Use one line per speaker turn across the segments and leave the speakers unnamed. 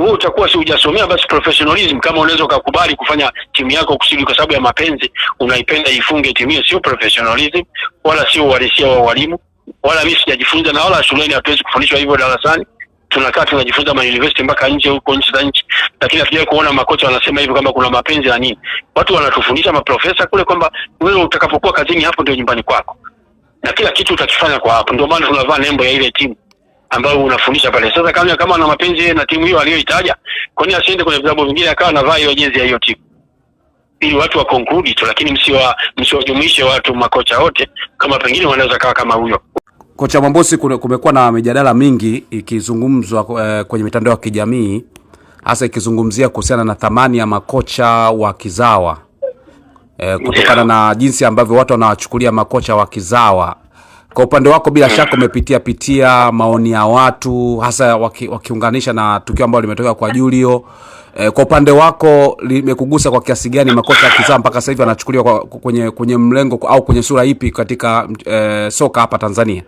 wewe utakuwa si hujasomea basi professionalism. Kama unaweza ukakubali kufanya timu yako kusudi kwa sababu ya mapenzi, unaipenda ifunge timu hiyo, sio professionalism wala sio uhalisia wa walimu. Wala mimi sijajifunza, na wala shuleni hatuwezi kufundishwa hivyo darasani. Tunakaa tunajifunza university mpaka nje huko, nchi za nchi, lakini hatujawahi kuona makocha wanasema hivyo kama kuna mapenzi na nini. Watu wanatufundisha maprofesa kule kwamba wewe utakapokuwa kazini hapo ndio nyumbani kwako na kila kitu utakifanya kwa hapo. Ndio maana tunavaa nembo ya ile timu ambayo unafundisha pale. Sasa kama ana mapenzi na timu hiyo aliyoitaja, kwa nini asiende kwenye vilabu vingine akawa anavaa hiyo jezi ya hiyo timu, ili watu wa conclude tu, lakini msiwajumuishe watu makocha wote kama pengine wanaweza kawa kama huyo.
Kocha Mwambosi, kumekuwa na mijadala mingi ikizungumzwa kwenye mitandao ya kijamii, hasa ikizungumzia kuhusiana na thamani ya makocha wa kizawa, kutokana na jinsi ambavyo watu wanawachukulia makocha wa kizawa. Kwa upande wako bila shaka umepitia maoni ya watu, hasa wakiunganisha na tukio ambalo limetokea kwa Julio. Kwa upande wako limekugusa kwa kiasi gani makocha wa kizawa mpaka sasa hivi anachukuliwa kwenye mlengo au kwenye sura ipi katika soka hapa Tanzania?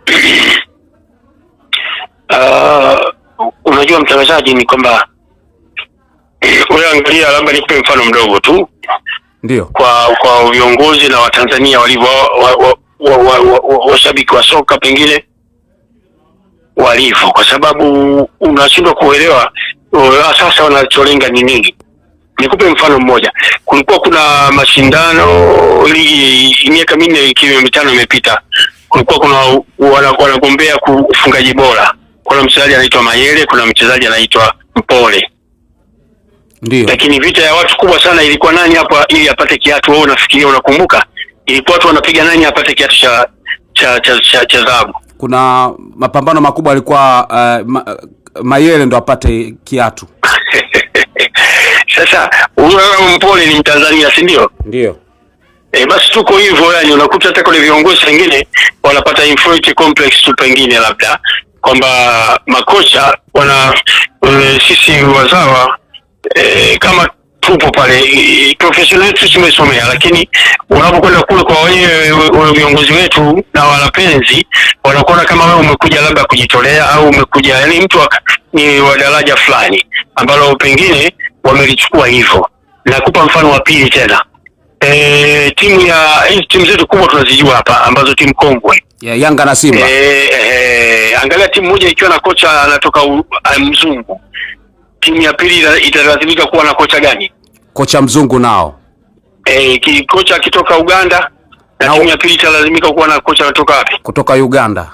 Unajua mtangazaji, ni kwamba wewe angalia, labda nikupe mfano mdogo tu.
Ndio.
Kwa viongozi na Watanzania walivyo washabiki wa soka pengine walivyo, kwa sababu unashindwa kuelewa sasa wanacholenga ni nini. Nikupe mfano mmoja. Kulikuwa kuna mashindano miaka 4-5 imepita. Kulikuwa kuna wanagombea kufungaji bora. Kuna mchezaji anaitwa Mayele, kuna mchezaji anaitwa Mpole.
Ndio.
Lakini vita ya watu kubwa sana ilikuwa nani hapa ili apate kiatu. Wewe unafikiria, unakumbuka? Ilikuwa watu wanapiga nani apate kiatu cha dhahabu.
Kuna mapambano makubwa alikuwa Mayele ndo apate kiatu.
Sasa huyo Mpole ni Mtanzania, si ndio?
Ndio.
Basi tuko hivyo, yani unakuta hata kule viongozi wengine wanapata inferiority complex tu, pengine labda kwamba makocha sisi wazawa kama tupo pale professional tumesomea, lakini unapokwenda kule kwa wale viongozi wetu na wanapenzi, wanakuona kama wewe umekuja labda kujitolea au umekuja, yani mtu ni wa daraja fulani ambalo pengine wamelichukua hivyo. Nakupa mfano wa pili tena. Timu zetu kubwa tunazijua hapa ambazo timu kongwe,
Yanga na Simba.
Angalia timu moja ikiwa na kocha anatoka mzungu, timu ya pili italazimika kuwa na kocha gani?
Kocha mzungu nao.
Kocha akitoka Uganda na timu ya pili italazimika kuwa na kocha anatoka wapi?
Kutoka Uganda.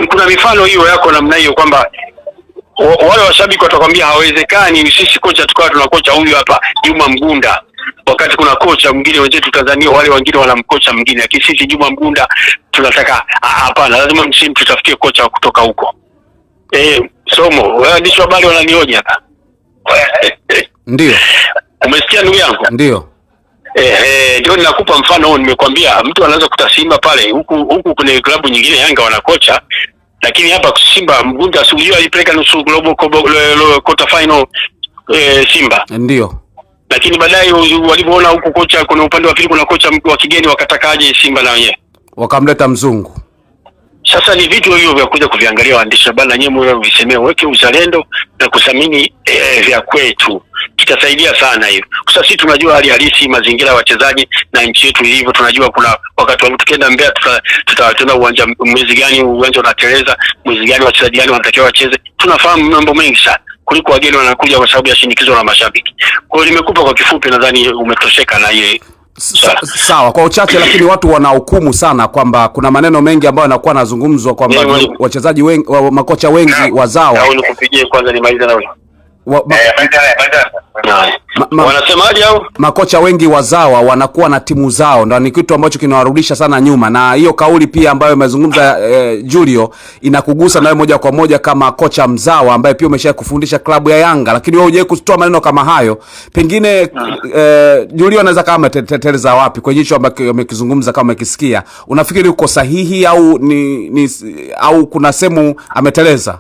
Kuna mifano hiyo yako namna hiyo, kwamba wale washabiki watakwambia hawezekani sisi kocha tukawa tuna kocha huyu hapa Juma Mgunda, wakati kuna kocha mwingine wenzetu Tanzania wale wengine wana mkocha mwingine, lakini sisi Juma Mgunda tunataka. Hapana, lazima msimu tutafutie kocha kutoka huko. Somo wewe ndicho habari wananioja hapa.
Ndio.
Umesikia ndugu yangu?
Ndio.
Ndio ninakupa mfano. Nimekwambia mtu anaweza kutasima pale huku kwenye klabu nyingine Yanga wana kocha, lakini hapa Simba Mgunda asijua alipeleka nusu global quarter final Simba.
Ndio.
Lakini baadaye walipoona huku kocha kuna upande wa pili kuna kocha wa kigeni, wakatakaje Simba na wenyewe
wakamleta mzungu.
Sasa ni vitu hivyo vya kuja kuviangalia waandishi bana, nyewe mwe visemea, weke uzalendo na kuthamini vya kwetu, kitasaidia sana hiyo. Sasa sisi tunajua hali halisi mazingira ya wachezaji na nchi yetu ilivyo. Tunajua kuna wakati wa tukienda Mbeya tutaona uwanja mwezi gani uwanja unateleza, mwezi gani wachezaji gani wanatakiwa wacheze. Tunafahamu mambo mengi sana kuliko wageni wanakuja kwa sababu ya shinikizo la mashabiki. Kwa hiyo nimekupa kwa kifupi, nadhani umetosheka na ile.
Sawa, kwa uchache, lakini watu wanahukumu sana kwamba kuna maneno mengi ambayo yanakuwa yanazungumzwa kwamba wachezaji wengi makocha wengi wazawa.
Au nikupigie kwanza nimalize na wewe. Wanasemaje hao?
Makocha wengi wazawa wanakuwa na timu zao, ndio ni kitu ambacho kinawarudisha sana nyuma, na hiyo kauli pia ambayo umezungumza Julio inakugusa nawe moja kwa moja kama kocha mzawa ambaye pia umesha kufundisha klabu ya Yanga, lakini wewe hujawahi kutoa maneno kama hayo. Pengine Julio anaweza kama teteleza wapi kwenye hicho ambacho amekizungumza, kama umekisikia, unafikiri uko sahihi au au kuna sehemu ameteleza?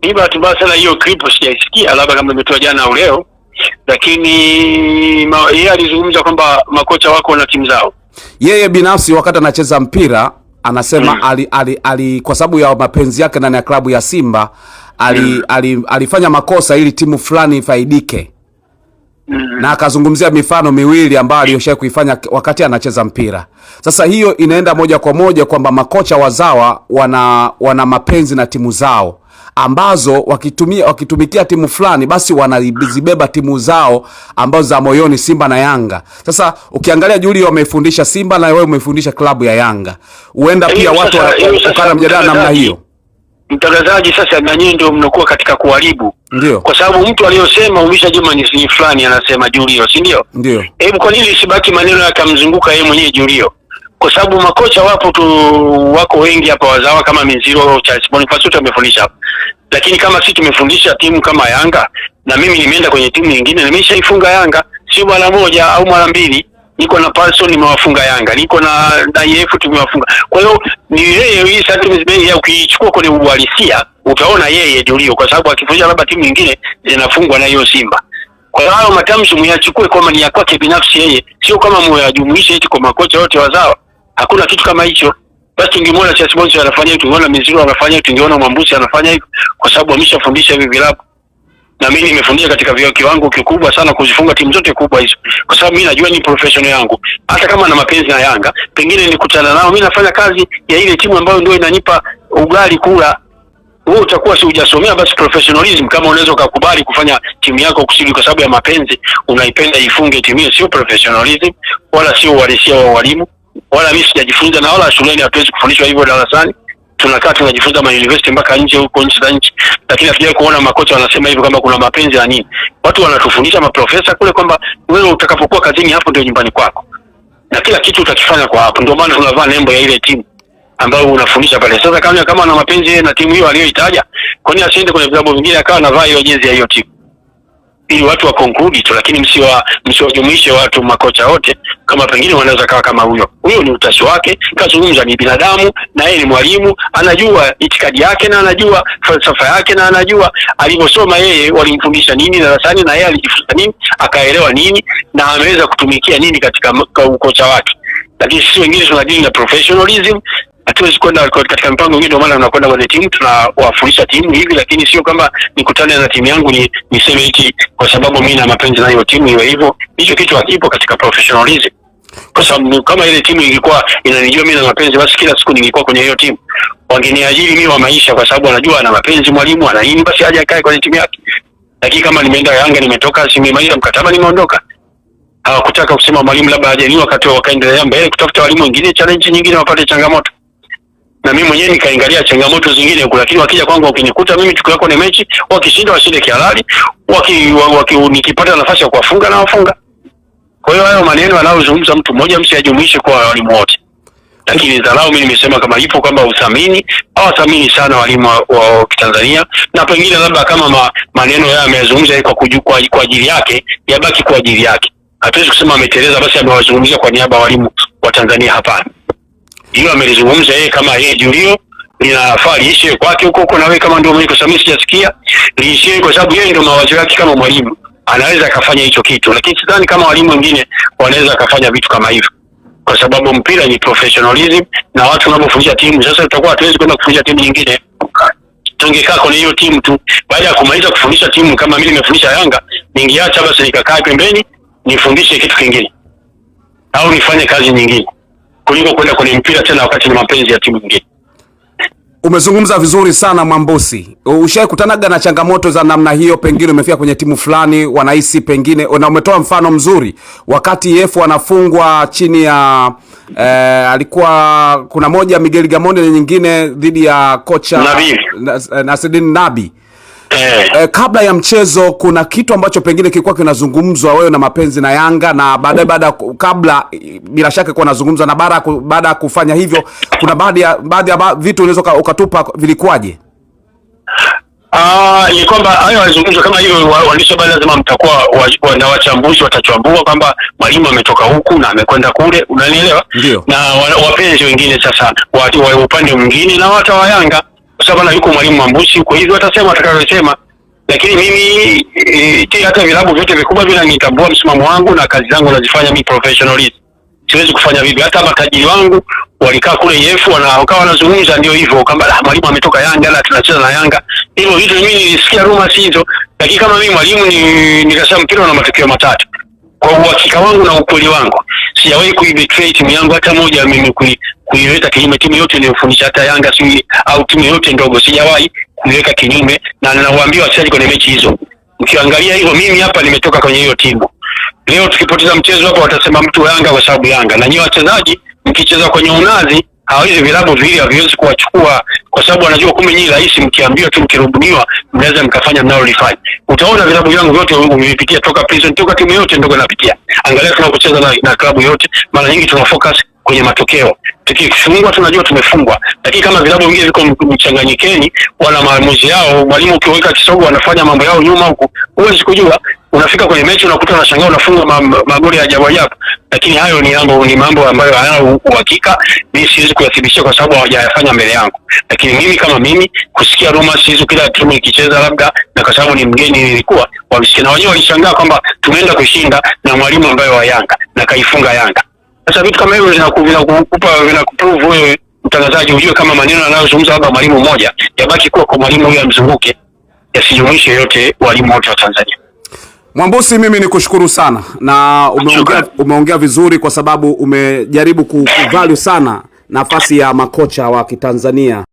Ni bahati mbaya sana hiyo clip sijaisikia, labda kama imetoa jana au leo, lakini yeye alizungumza kwamba makocha wako na timu zao.
Yeye binafsi wakati anacheza mpira anasema ali kwa sababu ya mapenzi yake ndani ya klabu ya Simba alifanya makosa ili timu fulani ifaidike. Na akazungumzia mifano miwili ambayo aliyoshawahi kuifanya wakati anacheza mpira. Sasa hiyo inaenda moja kwa moja kwamba makocha wazawa wana mapenzi na timu zao, ambazo wakitumikia timu fulani basi wanazibeba timu zao ambazo za moyoni, Simba na Yanga. Sasa ukiangalia Julio wamefundisha Simba na wewe umefundisha klabu ya Yanga, huenda pia watu wakana mjadala namna hiyo.
Mtangazaji, sasa na nyinyi ndio mnakuwa katika kuharibu.
Ndio.
Kwa sababu mtu aliyosema Umisha Juma ni fulani anasema Julio, si ndio?
Ndio.
Hebu kwa nini isibaki maneno yakamzunguka yeye mwenyewe Julio? Kwa sababu makocha wako wengi hapa wazawa kama Minziro, Charles Boniface amefundisha hapa. Lakini kama sisi tumefundisha timu kama Yanga, na mimi nimeenda kwenye timu nyingine nimeshaifunga Yanga, sio mara moja au mara mbili. Niko na Paulson nimewafunga Yanga, niko na DIF tumewafunga. Kwa hiyo ni yeye hii sentiment ya ukichukua kwenye uhalisia utaona yeye Julio, kwa sababu akifundisha labda timu nyingine zinafungwa na hiyo Simba. Kwa hiyo matamshi muyachukue kama ni ya kwake binafsi yeye, sio kama muyajumuishe eti kwa makocha wote wazawa. Hakuna kitu kama hicho. Basi tungemuona Chasibonsi anafanya hivi, tungeona Miziro anafanya hivi, tungeona Mwambusi anafanya hivi, kwa sababu ameshafundisha hivi vilabu. Na mimi nimefundisha katika kiwango kikubwa sana kuzifunga timu zote kubwa hizo. Kwa sababu mimi najua ni professional yangu. Hata kama na mapenzi na Yanga, pengine nikutana nao, mimi nafanya kazi ya ile timu ambayo ndio inanipa ugali kula. Wewe utakuwa si hujasomea basi professionalism kama unaweza kukubali kufanya timu yako kusudi kwa sababu ya mapenzi, unaipenda ifunge timu hiyo, sio professionalism wala sio uhalisia wa walimu. Wala mimi sijajifunza na wala shuleni hatuwezi kufundishwa hivyo darasani. Tunakaa tunajifunza university mpaka nje huko nchi za nchi. Lakini hatujawahi kuona makocha wanasema hivyo kama kuna mapenzi na nini. Watu wanatufundisha maprofesa kule kwamba wewe utakapokuwa kazini hapo ndio nyumbani kwako. Na kila kitu utakifanya kwa hapo. Ndio maana tunavaa nembo ya ile timu ambayo unafundisha pale. Sasa kama ana mapenzi na timu hiyo aliyoitaja, kwa nini asiende kwenye vilabu vingine akawa anavaa hiyo jezi ya hiyo timu? Ili watu wa conclude tu, lakini msiwajumuishe watu makocha wote kama pengine wanaweza kawa kama huyo. Huyo ni utashi wake, kazungumza, ni binadamu na yeye ni mwalimu, anajua itikadi yake na anajua falsafa yake na anajua alivyosoma yeye walimfundisha nini darasani na yeye alijifunza nini, akaelewa nini na ameweza kutumikia nini katika ukocha wake. Lakini sisi wengine tunadili na professionalism, hatuwezi kwenda katika mpango mwingine. Ndio maana tunakwenda kwenye timu, tunawafundisha timu hivi, lakini sio kama nikutane na timu yangu niseme hiki kwa sababu mimi na mapenzi na hiyo timu iwe hivyo. Hicho kitu hakipo katika professionalism. Kwa sababu kama ile timu ingekuwa inanijua mimi na mapenzi, basi kila siku ningekuwa kwenye hiyo timu. Wangeniajiri mimi wa maisha kwa sababu anajua ana mapenzi mwalimu ana nini, basi aje akae kwenye timu yake. Lakini kama nimeenda Yanga, nimetoka simemaliza mkataba nimeondoka, hawakutaka kusema mwalimu labda aje ni wakati wakaendelea mbele kutafuta walimu wengine, challenge nyingine, wapate changamoto. Na mimi mwenyewe nikaangalia changamoto zingine huko, lakini wakija kwangu wakinikuta mimi tukiwa kwenye mechi, wakishinda washinde kihalali, nikipata nafasi ya kuwafunga na wafunga. Kwa hiyo hayo maneno anayozungumza mtu mmoja msiyajumuishe kwa walimu wote. Lakini dharau mimi nimesema kama ipo kwamba uthamini au thamini sana walimu wa Tanzania, na pengine labda kama maneno yao ameyazungumza kwa ajili yake, yabaki kwa ajili yake. Hatuwezi kusema ameteleza basi amewazungumzia kwa niaba ya walimu wa Tanzania, hapana. Hilo amelizungumza yeye kama yeye Julio, linafaa liishe kwake huko, na wewe kama ndio mwenye kusamisi sijasikia liishe, kwa sababu yeye ndio mawazo yake kama mwalimu anaweza akafanya hicho kitu. Lakini sidhani kama walimu wengine wanaweza akafanya vitu kama hivyo, kwa sababu mpira ni professionalism na watu wanapofundisha timu. Sasa tutakuwa hatuwezi kwenda kufundisha timu nyingine, tungekaa kwenye hiyo timu tu. Baada ya kumaliza kufundisha timu kama mimi nimefundisha Yanga, ningeacha basi nikakaa pembeni nifundishe kitu kingine au nifanye kazi nyingine kuliko kwenda kwenye mpira tena wakati ni mapenzi ya timu nyingine.
Umezungumza vizuri sana Mwambusi. Ushaikutanaga na changamoto za namna hiyo? Pengine umefika kwenye timu fulani wanahisi pengine, na umetoa mfano mzuri wakati EF anafungwa chini ya alikuwa kuna moja Miguel Gamondi na nyingine dhidi ya kocha Nasreddine Nabi. Kabla ya mchezo kuna kitu ambacho pengine kilikuwa kinazungumzwa wewe na mapenzi na Yanga, na kabla bila shaka kwa nazungumza, na baada ya kufanya hivyo kuna baadhi ya vitu unaweza ukatupa vilikuwaje?
Ni kwamba hayo wazungumzo kama hivyo waandishi habari lazima mtakuwa na wachambuzi watachambua kwamba mwalimu ametoka huku na amekwenda kule, unanielewa? Na wapenzi wengine sasa wa upande mwingine na watu wa Yanga, kwa sababu yuko mwalimu Mwambusi, kwa hivyo atasema atakayosema. Lakini mimi hata vilabu vyote vikubwa vinanitambua msimamo wangu na kazi zangu nazifanya mimi professionally. Siwezi kufanya vipi, hata matajiri wangu walikaa kule EF wakawa wanazungumza ndio hivyo kwamba mwalimu ametoka Yanga na tunacheza na Yanga. Hivyo vitu mimi nilisikia rumors hizo, lakini kama mimi mwalimu nikasema mpira una matokeo matatu. Kwa uhakika wangu na ukweli wangu, sijawahi kuibetray timu yangu hata moja, mimi kuiweka kinyume timu yote niliyofundisha, hata Yanga au timu yote ndogo sijawahi kuiweka kinyume, na ninawaambia wachezaji kwenye mechi hizo. Mkiangalia hivyo, mimi hapa nimetoka kwenye hiyo timu. Leo tukipoteza mchezo hapo watasema mtu wa Yanga kwa sababu Yanga. Na nyinyi wachezaji mkicheza kwenye unazi, hawezi vilabu vile haviwezi kuwachukua kwa sababu wanajua kumbe nyinyi rahisi, mkiambiwa tu mkirubuniwa mnaweza mkafanya mnalolifanya. Utaona vilabu vyangu vyote umevipitia toka Prison, toka timu yote ndogo napitia. Angalia tunapocheza na klabu yote, mara nyingi tuna focus kwenye matokeo. Tukifungwa tunajua tumefungwa, lakini kama vilabu vingine viko mchanganyikeni, wana maamuzi yao, mwalimu ukiweka kisogo wanafanya mambo yao nyuma huko, huwezi kujua. Unafika kwenye mechi unakuta unashangaa unafunga magoli ya ajabu ajabu, lakini hayo ni mambo ambayo hayana uhakika. Mimi siwezi kuyathibitisha kwa sababu hawajayafanya mbele yangu, lakini mimi kama mimi kusikia rumors hizo kila timu ikicheza labda, na kwa sababu ni mgeni nilikuwa wamsikia na wenyewe walishangaa kwamba tumeenda kushinda na mwalimu ambaye wa Yanga na kaifunga Yanga. Sasa vitu kama hivyo vinakuprove wewe mtangazaji ujue kama maneno yanayozungumza labda mwalimu mmoja yabaki kuwa kwa mwalimu huyo amzunguke, yasijumuishe yote walimu wote wa Tanzania.
Mwambusi, mimi nikushukuru sana na umeongea vizuri kwa sababu umejaribu kuvalue sana nafasi ya makocha wa Kitanzania.